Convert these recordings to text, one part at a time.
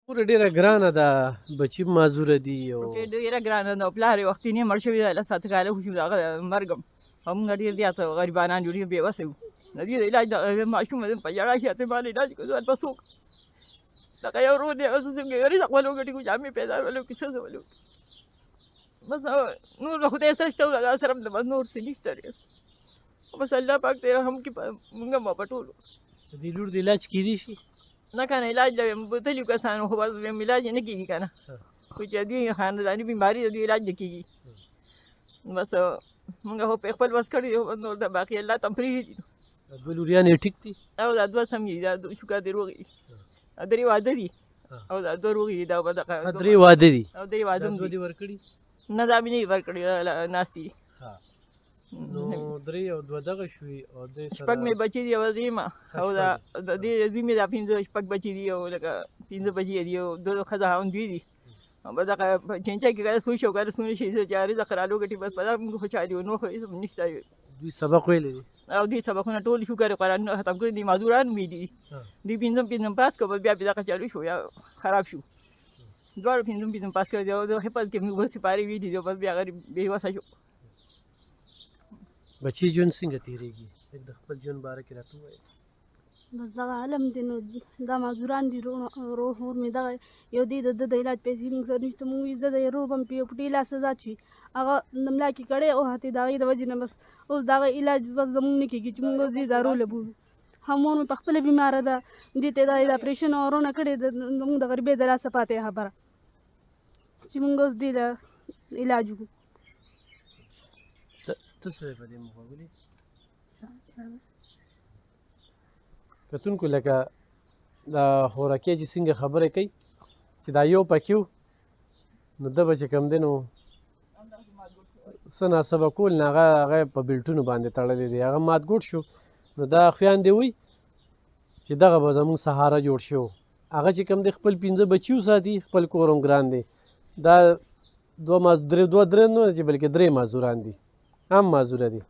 پوره ډېره ګرانه ده، بچي معذوره دي او ډېره ګرانه ده. پلار یې وختي مړ شوي دی، 7 کاله وشو د هغه مرګ هم. او موږ ډېر زیات غریبانان یو، ډېر بېوسه یو. د دې د علاج د ماشوم په ژړا شي ته مال علاج کوو ځان به څوک دغه یو ورور دی هغه څنګه رزق ولو ګټي کو جامې پیدا ولو کیسه ولو بس نور له خدای سره شته او هغه سره د نور څه نشته دی. بس الله پاک دې رحم کړي موږ هم په ټولو. د دې لور د علاج کیدی شي نه کنه علاج د بوتلو کسانو خو بس علاج نه کېږي کنه. خو چې دې خانداني بیماري د دې علاج نه کېږي. بس موږ خو په خپل وس کړي یو نور د باقي الله ته پرېږدي. دوه لوریانې ټیک دي او دا دوه سم دي، دا شکر دې روغ دي، درې واده دي او دا دوه روغ دي. دا به دغه درې واده دي او درې واده هم دوه دي. دې ورکړي نه دا مې نه دي ورکړي، ناستې دي. نو درې او دوه دغه شوي او دې سره شپږ مې بچي دي او زه یم او دا د دې دوی مې دا پنځه شپږ بچي دي او لکه پنځه بچي دي او دوه ښځه خاوند دوی دي. به دغه په چینچه کې کله سوی شي او کله سونی شي چې رزق رالو ګټي بس په دا موږ خوشحالي یو، نور خو هېڅ نشته. دوی سبق ویلی دی او دوی سبقونه ټول شکر قرآنونه ختم کړي دي، معذوران مې دي. دوی پنځم پاس کړه بس بیا پې دغه چالو شو یا خراب شو. دواړو پنځم پاس کړی دی او د حفظ کې موږ بس سپارې ویلي دي او بس بیا هغه بېوسه شو. بچي ژوند څنګه تېرېږي؟ لږ د خپل ژوند باره کې راته ووایه. بس دغه علم دی نو دا معذوران دي. روح ور مې دغه یو دی د علاج پیسې موږ سره نشته. موږ د روح هم په یو پټي لاس ازاد شي هغه د ملا کې کړی او هاتې د هغې د وجې نه بس اوس د هغه علاج بس زموږ نه کېږي چې موږ اوس دې ادارو له بولو. هم مور مې په خپله بیماره ده، دې ته د اپرېشن او ورونه کړې ده. زموږ د غریبۍ د لاسه پاتې خبره چې موږ اوس دې له علاج وکړو. ته څه په دې مقابلې کتونکو لکه د خوراکي چې څنګه خبرې کوي چې دا یو پکې و نو ده به چې کوم دی نو څه ناڅه کول نه هغه په بېلټونو باندې تړلی دی، هغه مات ګوټ شو. نو دا خویندې وایي چې دغه به زموږ سهاره جوړ شو. هغه چې کوم دی خپل 5 بچي وساتي، خپل کور هم ګران دی. دا دوه درې نه چې بلکې 3 معذوران دي، هم معذوره دي.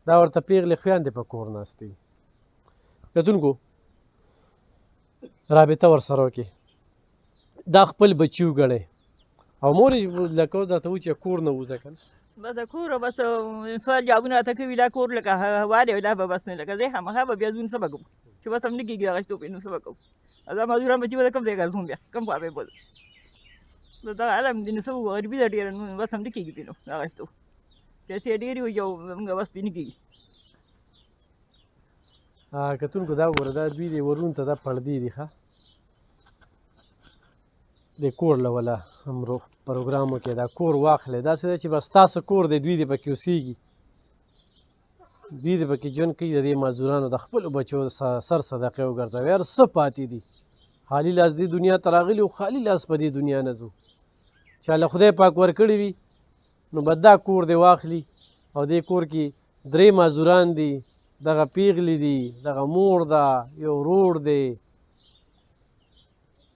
دا ورته پیغلې خویندې په کور ناست دي. کتونکو رابطه ورسره وکړي، دا خپل بچي وګڼئ او مور یې لکه اوس درته وایي چې کور نه وځه که نه بس د کور بس سوال جوابونه راته کوي. دا کور لکه هوا دی دا به بس نه لکه زه خامخا به بیا ځون څه به کوم چې بس هم نه کېږي هغه شتو پې نو څه به کوم. دا معذوران بچي به د کوم ځای ګرځوم بیا کوم خوا به یې بوځم. نو دغه علم دي نو څه وکړو غریبي ده ډېره نو بس هم نه کېږي پې نو هغه شتو پیسې ډېرې وي او زموږ بس پې نه کېږي. کتونکو دا وګوره دا دوی دې ورونو ته دا پردې دي ښه د کور له وله همرو پروګرامو کې دا کور واخلئ. داسې ده چې بس ستاسو کور دی، دوی دې پکې اوسېږي، دوی دې پکې ژوند کوي. د دې معذورانو د خپلو بچو سر صدقې وګرځوئ. هر څه پاتې دي، خالي لاس دې دنیا ته راغلي او خالي لاس په دې دنیا نه ځو. چا له خدای پاک ورکړي وي نو به دا کور دې واخلي او دې کور کې 3 معذوران دي، دغه پیغلې دي، دغه مور ده، یو ورور دی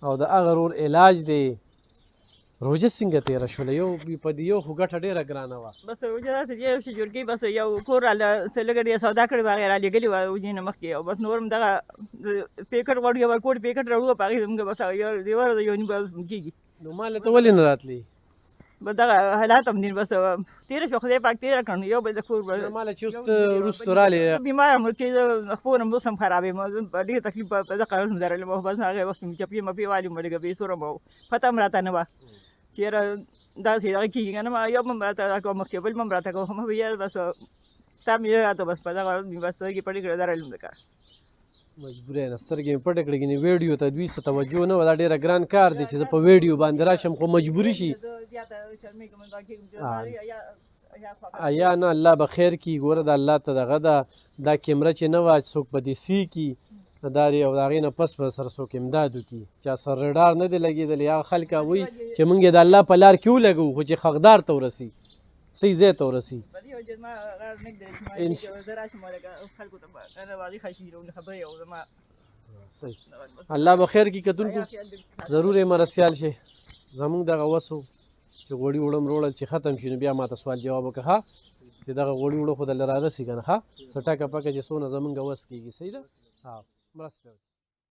او د هغه ورور علاج دی. روژه څنګه تېره شوله؟ یو په دې یو خو ګټه ډېره ګرانه وه. بس روژه داسې یو شي جوړ کوي، بس یو کور راله څه لږه ډېره سودا کړې وه هغې رالېږلې وه روژې نه مخکې او بس نور هم دغه پیکټ غواړو یو ورکوټ پیکټ راوړو په هغې زموږ بس یو دیوار یو نیم کېږي. نو ما له ته ولې نه راتلې؟ بس دغه حالات هم دي بس تېره شوه خدای پاک تېره کړه نو یو بل د کور ما له چې اوس ته وروستو رالې بیمار هم چې خپور هم اوس هم خراب یم په ډېر تکلیف په دغه قرض هم ځرلی وم. بس هغې وخت مې چپې مپې والي وم لږه بې سوره وم پته هم راته نه وه چې یاره داسې دغه کېږي که نه یو به هم راته راکوه مخکې بل به هم راته کوه ما به یاره بس تا مې راته بس په دغه ورځ مې بس سترګې پټې کړې درلم د کار مجبوره یم سترګې مې پټې کړې ګنې ویډیو ته دوی څه توجه نه وه. دا ډېره ګران کار دی چې زه په ویډیو باندې راشم خو مجبوري شي. یا نه الله به خیر کړي. ګوره د الله ته دغه ده دا کیمره چې نه وه چې څوک به دې سي کړي دا او د هغې نه پس به سره څوک امداد وکړي. چا سره رډار نه دی لګېدلی. هغه خلک وایي چې موږ یې د الله په لار کې ولګوو خو چې حقدار ته ورسي صحیح ځای ته ورسي. الله به خیر کړي. کتونکو ضرور یې مرستیال شي. زموږ دغه وس و چې غوړي وړم روړل چې ختم شي نو بیا ماته سوال جواب وکړه ښه چې دغه غوړي وړه خو دله رارسي که نه ښه څه ټکه پکه چې څونه زمونږ وس کېږي. صحیح ده؟ مرسته